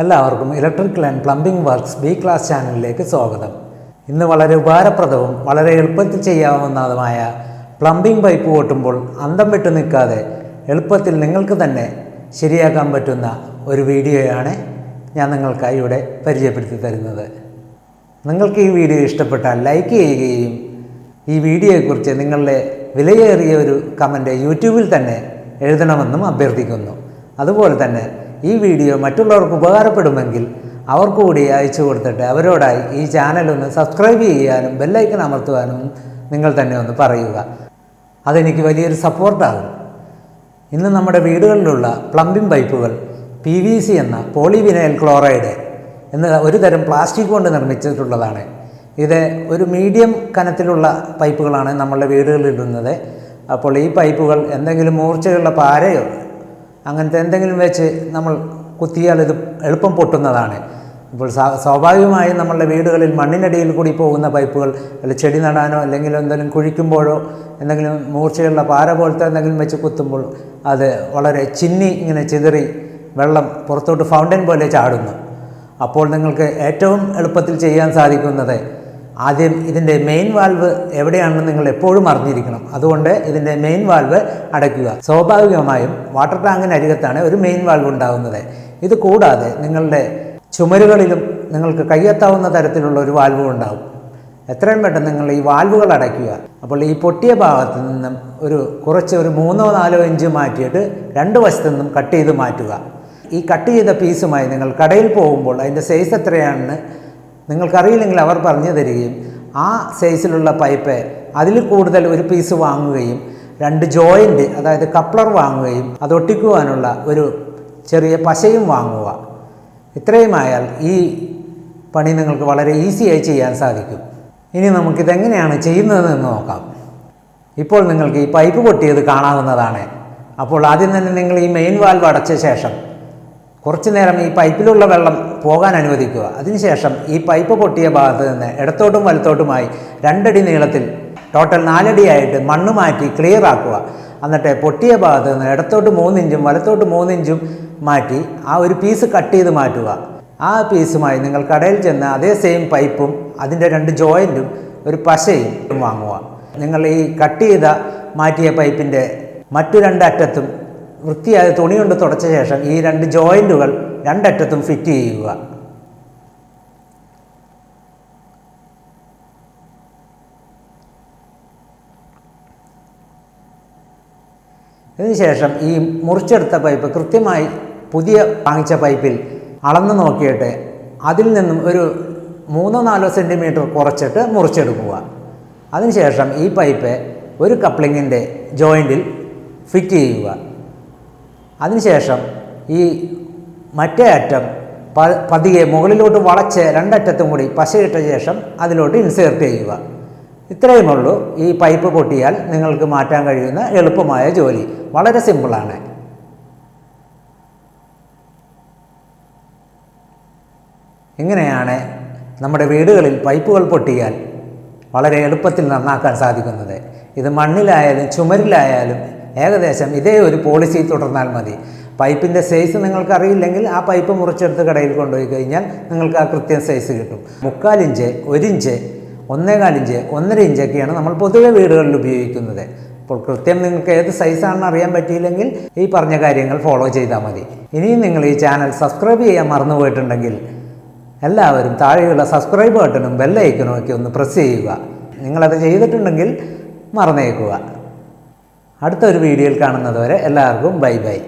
എല്ലാവർക്കും electrical and plumbing works B class ചാനലിലേക്ക് സ്വാഗതം. ഇന്ന് വളരെ ഉപകാരപ്രദവും വളരെ എളുപ്പത്തിൽ ചെയ്യാവുന്നതുമായ പ്ലംബിംഗ് പൈപ്പ് ഓട്ടുമ്പോൾ അന്തം വിട്ടു നിൽക്കാതെ എളുപ്പത്തിൽ നിങ്ങൾക്ക് തന്നെ ശരിയാക്കാൻ പറ്റുന്ന ഒരു വീഡിയോയാണ് ഞാൻ നിങ്ങൾക്കായി ഇവിടെ പരിചയപ്പെടുത്തി തരുന്നത്. നിങ്ങൾക്ക് ഈ വീഡിയോ ഇഷ്ടപ്പെട്ടാൽ ലൈക്ക് ചെയ്യുകയും ഈ വീഡിയോയെക്കുറിച്ച് നിങ്ങളുടെ വിലയേറിയ ഒരു കമൻറ്റ് യൂട്യൂബിൽ തന്നെ എഴുതണമെന്നും അഭ്യർത്ഥിക്കുന്നു. അതുപോലെ തന്നെ ഈ വീഡിയോ മറ്റുള്ളവർക്ക് ഉപകാരപ്പെടുമെങ്കിൽ അവർക്ക് കൂടി അയച്ചു കൊടുത്തിട്ട് അവരോടായി ഈ ചാനലൊന്ന് സബ്സ്ക്രൈബ് ചെയ്യാനും ബെല്ലൈക്കൺ അമർത്തുവാനും നിങ്ങൾ തന്നെ ഒന്ന് പറയുക. അതെനിക്ക് വലിയൊരു സപ്പോർട്ടാകും. ഇന്ന് നമ്മുടെ വീടുകളിലുള്ള പ്ലംബിംഗ് പൈപ്പുകൾ PVC എന്ന പോളിവിനൈൽ ക്ലോറൈഡ് എന്ന ഒരു തരം പ്ലാസ്റ്റിക് കൊണ്ട് നിർമ്മിച്ചിട്ടുള്ളതാണ്. ഇത് ഒരു മീഡിയം കനത്തിലുള്ള പൈപ്പുകളാണ് നമ്മളുടെ വീടുകളിലിടുന്നത്. അപ്പോൾ ഈ പൈപ്പുകൾ എന്തെങ്കിലും മൂർച്ചയുള്ള പാരയോ അങ്ങനത്തെ എന്തെങ്കിലും വെച്ച് നമ്മൾ കുത്തിയാൽ ഇത് എളുപ്പം പൊട്ടുന്നതാണ്. ഇപ്പോൾ സ്വാഭാവികമായും നമ്മളുടെ വീടുകളിൽ മണ്ണിനടിയിൽ കൂടി പോകുന്ന പൈപ്പുകൾ അല്ല ചെടി നടാനോ അല്ലെങ്കിൽ എന്തെങ്കിലും കുഴിക്കുമ്പോഴോ എന്തെങ്കിലും മൂർച്ചയുള്ള പാര പോലത്തെ എന്തെങ്കിലും വെച്ച് കുത്തുമ്പോൾ അത് വളരെ ചിന്നി ഇങ്ങനെ ചിതറി വെള്ളം പുറത്തോട്ട് ഫൗണ്ടൻ പോലെ ചാടുന്നു. അപ്പോൾ നിങ്ങൾക്ക് ഏറ്റവും എളുപ്പത്തിൽ ചെയ്യാൻ സാധിക്കുന്നത് ആദ്യം ഇതിൻ്റെ മെയിൻ വാൽവ് എവിടെയാണെന്ന് നിങ്ങൾ എപ്പോഴും അറിഞ്ഞിരിക്കണം. അതുകൊണ്ട് ഇതിൻ്റെ മെയിൻ വാൽവ് അടയ്ക്കുക. സ്വാഭാവികമായും വാട്ടർ ടാങ്കിനരികത്താണ് ഒരു മെയിൻ വാൽവ് ഉണ്ടാകുന്നത്. ഇത് കൂടാതെ നിങ്ങളുടെ ചുമരുകളിലും നിങ്ങൾക്ക് കയ്യെത്താവുന്ന തരത്തിലുള്ള ഒരു വാൽവ് ഉണ്ടാകും. എത്രയും പെട്ടെന്ന് നിങ്ങൾ ഈ വാൽവുകൾ അടയ്ക്കുക. അപ്പോൾ ഈ പൊട്ടിയ ഭാഗത്തു നിന്നും ഒരു 3-4 ഇഞ്ച് മാറ്റിയിട്ട് രണ്ട് വശത്തു നിന്നും കട്ട് ചെയ്ത് മാറ്റുക. ഈ കട്ട് ചെയ്ത പീസുമായി നിങ്ങൾ കടയിൽ പോകുമ്പോൾ അതിൻ്റെ സൈസ് എത്രയാണെന്ന് നിങ്ങൾക്കറിയില്ലെങ്കിൽ അവർ പറഞ്ഞു തരികയും ആ സൈസിലുള്ള പൈപ്പ് അതിൽ കൂടുതൽ ഒരു പീസ് വാങ്ങുകയും 2 ജോയിൻ്റ് അതായത് കപ്ലർ വാങ്ങുകയും അത് ഒട്ടിക്കുവാനുള്ള ഒരു ചെറിയ പശയും വാങ്ങുക. ഇത്രയുമായാൽ ഈ പണി നിങ്ങൾക്ക് വളരെ ഈസിയായി ചെയ്യാൻ സാധിക്കും. ഇനി നമുക്കിതെങ്ങനെയാണ് ചെയ്യുന്നതെന്ന് നോക്കാം. ഇപ്പോൾ നിങ്ങൾക്ക് ഈ പൈപ്പ് പൊട്ടിയത് കാണാവുന്നതാണ്. അപ്പോൾ ആദ്യം തന്നെ നിങ്ങൾ ഈ മെയിൻ വാൽവ് അടച്ച ശേഷം കുറച്ചു നേരം ഈ പൈപ്പിലുള്ള വെള്ളം പോകാൻ അനുവദിക്കുക. അതിനുശേഷം ഈ പൈപ്പ് പൊട്ടിയ ഭാഗത്ത് നിന്ന് ഇടത്തോട്ടും വലത്തോട്ടുമായി 2 അടി നീളത്തിൽ ടോട്ടൽ 4 അടിയായിട്ട് മണ്ണ് മാറ്റി ക്ലിയർ ആക്കുക. എന്നിട്ട് പൊട്ടിയ ഭാഗത്ത് നിന്ന് ഇടത്തോട്ട് 3 ഇഞ്ചും വലത്തോട്ട് 3 ഇഞ്ചും മാറ്റി ആ ഒരു പീസ് കട്ട് ചെയ്ത് മാറ്റുക. ആ പീസുമായി നിങ്ങൾ കടയിൽ ചെന്ന് അതേ സെയിം പൈപ്പും അതിൻ്റെ 2 ജോയിൻറ്റും ഒരു പശയും വാങ്ങുക. നിങ്ങൾ ഈ കട്ട് ചെയ്ത മാറ്റിയ പൈപ്പിൻ്റെ മറ്റു 2 അറ്റത്തും വൃത്തിയായ തുണി കൊണ്ട് തുടച്ച ശേഷം ഈ 2 ജോയിൻറ്റുകൾ 2 അറ്റത്തും ഫിറ്റ് ചെയ്യുക. ഇതിനുശേഷം ഈ മുറിച്ചെടുത്ത പൈപ്പ് കൃത്യമായി പുതിയ വാങ്ങിച്ച പൈപ്പിൽ അളന്ന് നോക്കിയിട്ട് അതിൽ നിന്നും ഒരു 3-4 സെൻറ്റിമീറ്റർ കുറച്ചിട്ട് മുറിച്ചെടുക്കുക. അതിനുശേഷം ഈ പൈപ്പ് ഒരു കപ്ലിങ്ങിൻ്റെ ജോയിൻറ്റിൽ ഫിറ്റ് ചെയ്യുക. അതിനുശേഷം ഈ മറ്റേ അറ്റം പതിയെ മുകളിലോട്ട് വളച്ച് 2 അറ്റത്തും കൂടി പശയിട്ട ശേഷം അതിലോട്ട് ഇൻസേർട്ട് ചെയ്യുക. ഇത്രയുമുള്ളൂ ഈ പൈപ്പ് പൊട്ടിയാൽ നിങ്ങൾക്ക് മാറ്റാൻ കഴിയുന്ന എളുപ്പമായ ജോലി. വളരെ സിമ്പിളാണ്. ഇങ്ങനെയാണ് നമ്മുടെ വീടുകളിൽ പൈപ്പുകൾ പൊട്ടിയാൽ വളരെ എളുപ്പത്തിൽ നന്നാക്കാൻ സാധിക്കുന്നത്. ഇത് മണ്ണിലായാലും ചുമരിലായാലും ഏകദേശം ഇതേ ഒരു പോളിസി തുടർന്നാൽ മതി. പൈപ്പിൻ്റെ സൈസ് നിങ്ങൾക്കറിയില്ലെങ്കിൽ ആ പൈപ്പ് മുറിച്ചെടുത്ത് കടയിൽ കൊണ്ടുപോയി കഴിഞ്ഞാൽ നിങ്ങൾക്ക് ആ കൃത്യം സൈസ് കിട്ടും. 3/4 ഇഞ്ച്, 1 ഇഞ്ച്, 1.25 ഇഞ്ച്, 1.5 ഇഞ്ചൊക്കെയാണ് നമ്മൾ പൊതുവെ വീടുകളിൽ ഉപയോഗിക്കുന്നത്. അപ്പോൾ കൃത്യം നിങ്ങൾക്ക് ഏത് സൈസാണെന്ന് അറിയാൻ പറ്റിയില്ലെങ്കിൽ ഈ പറഞ്ഞ കാര്യങ്ങൾ ഫോളോ ചെയ്താൽ മതി. ഇനിയും നിങ്ങൾ ഈ ചാനൽ സബ്സ്ക്രൈബ് ചെയ്യാൻ മറന്നുപോയിട്ടുണ്ടെങ്കിൽ എല്ലാവരും താഴെയുള്ള സബ്സ്ക്രൈബ് ബട്ടണും ബെല്ലൈക്കണും ഒക്കെ ഒന്ന് പ്രസ് ചെയ്യുക. നിങ്ങളത് ചെയ്തിട്ടുണ്ടെങ്കിൽ മറന്നേക്കുക. അടുത്തൊരു വീഡിയോയിൽ കാണുന്നത് വരെ എല്ലാവർക്കും ബൈ ബൈ.